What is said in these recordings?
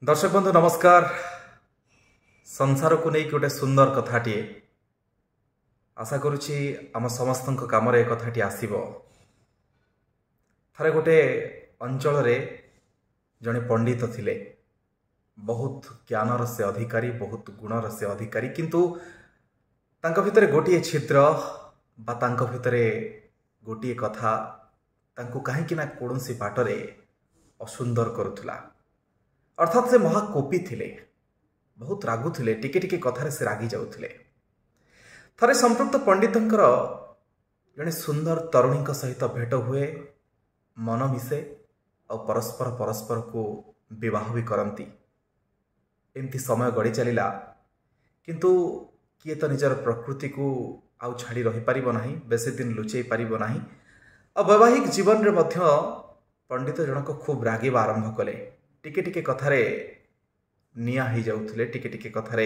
दर्शक बंधु नमस्कार। संसार को नहीं गोटे सुंदर कथाटे आशा करुछि आम समस्त काम कथाटी आसीबो। थरे गोटे अंचल रे जड़े पंडित थिले, बहुत ज्ञानर से अधिकारी, बहुत गुणर से अधिकारी, किंतु तांको भितरे गोटे छिद्र बा तांको भितरे गोटे कथा तांको कहीं ना कौनसी बाटरे असुंदर करुला। अर्थात से महाकोपी थिले, बहुत रागुले, टिके टिके कथारे से रागी जाउथिले। थरे संपृक्त पंडितंकर जड़े सुंदर तरुणी सहित भेट हुए, मन मिसे और परस्पर परस्पर को विवाह भी करती। एमती समय गड़ी चलला, किंतु किए तो निजर प्रकृति को आउ छाड़ी रही पारिबो नाही, बेसी दिन लुचई पारिबो नाही। और वैवाहिक जीवन रे मध्य पंडित जनक खूब रागिबा आरंभ कले। टिके टिके कथारे निया ही जाउथले, टिके टिके कथारे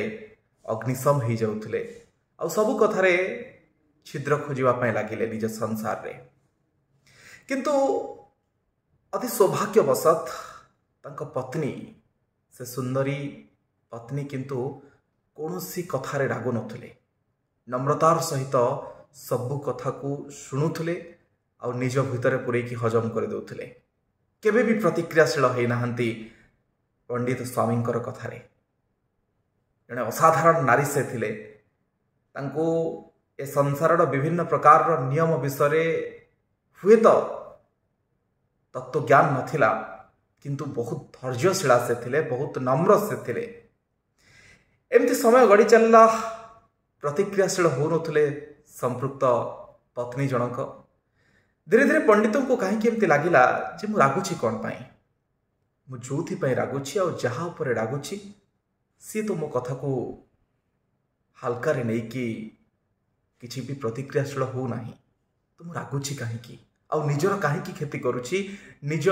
अग्निशम ही जाउथले, और सबु कथारे छिद्र खोजिबा पय लागिले निज संसार रे। किंतु अति सौभाग्यवशत तांको पत्नी, से सुंदरी पत्नी किंतु कौनसी कथारे रागु नथुले, नम्रतार सहित सबु कथा को शुणुथुले और निज भितर पुरेकी हजम कर दउथुले। केबे भी प्रतिक्रियाशील होई नाहंती पंडित स्वामींकर कथारे। जड़े असाधारण नारी से थिले, तांको ए संसार विभिन्न प्रकार नियम विषय हुए तो तत्व ज्ञान नथिला, किंतु बहुत धैर्यशीला से थिले, बहुत नम्र से थिले। एमती समय गड़ी चलला, प्रतिक्रियाशील हो नथुले संपृक्त पत्नी जनक। धीरे धीरे पंडितों को कहीं एमती लगिला जे मु रागुछि कौन पाई, मु जोथि पाई रागुछि और जहाँ उपरे रागुछि सी तो मो कथा को हल्का रे नहीं कि किछि भी प्रतिक्रियाशील हो नाही, तो मु रागुछि कहीं और निजर कहीं क्षति करुछि, निज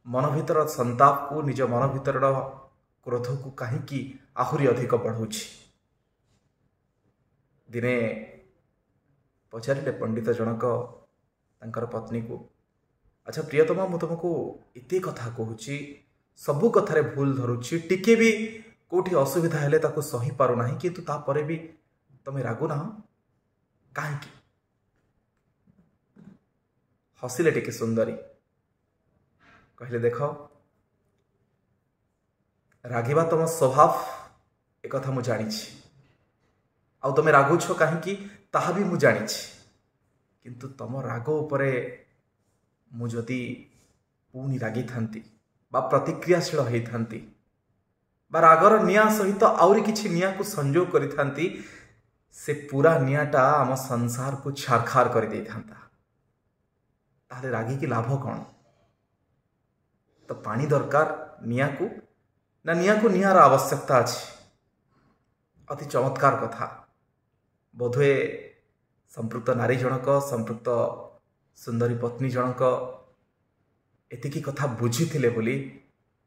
मन भीतर संताप को, निज मन भीतर क्रोध को कहीं आहुरी अधिक बढ़ुछि। दिने पचारे पंडित जनक तांकर पत्नी को, अच्छा प्रियतमा मु तुमको एते कथा कहूची, सबु कथारे भूल धरुची, टिके भी कोठी असुविधा हेले ताको सही पारो नाही, किंतु ता परे भी तमे रागु ना काहे की? हसिले टिके सुंदरी, कहले देखो रागिबा तुम स्वभाव एक कथा मु जानिछि, आउ तमे रागुछ काहे की ताहा भी मु जानिछि, किंतु तम राग उपरे मु जदि पुणी रागी थांती बा प्रतिक्रियाशील होई थांती बा रागर निया सहित आउरी किछि निया को संजोग करि थांती, से पूरा नियाटा आम संसार को छारखार कर दे थांता। ताले रागी की लाभ कौन? तो पानी दरकार निया को, ना निया को नियार आवश्यकता अछि। अति चमत्कार कथा। बोधवे संपृक्त नारी जनक, संपृक्त सुंदरी पत्नी जनक एतिकी कथा बुझी थिले बोली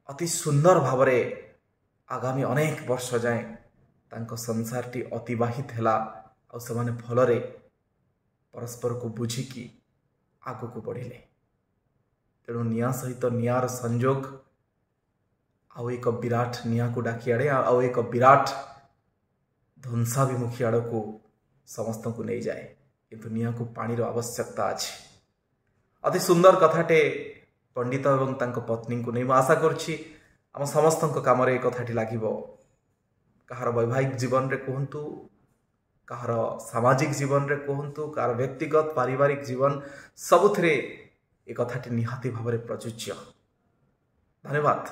अति सुंदर भावरे आगामी अनेक वर्ष जाए तांको संसारटी अतिबाहित हैला और सेमाने भलरे परस्पर को बुझिकी आगो को बढ़िले। तेणु निया सहित नियार संजोग आउ एक विराट निया को डाकी आड़े आउ एक विराट ध्वंसाभिमुखी आड़ को समस्त को नहीं जाए, किंतु निया को पानी रो आवश्यकता अछि। अति सुंदर कथाटे पंडित एवं तांको पत्नी को नहीं आशा करछि आम समस्त काम रे कथाटी लागिबो। कहार वैवाहिक जीवन रे कहंतु, कहार सामाजिक जीवन रे कहंतु, कहार व्यक्तिगत पारिवारिक जीवन सबुथिरे ए कथाटी निहाती भाव प्रযোज्य। धन्यवाद।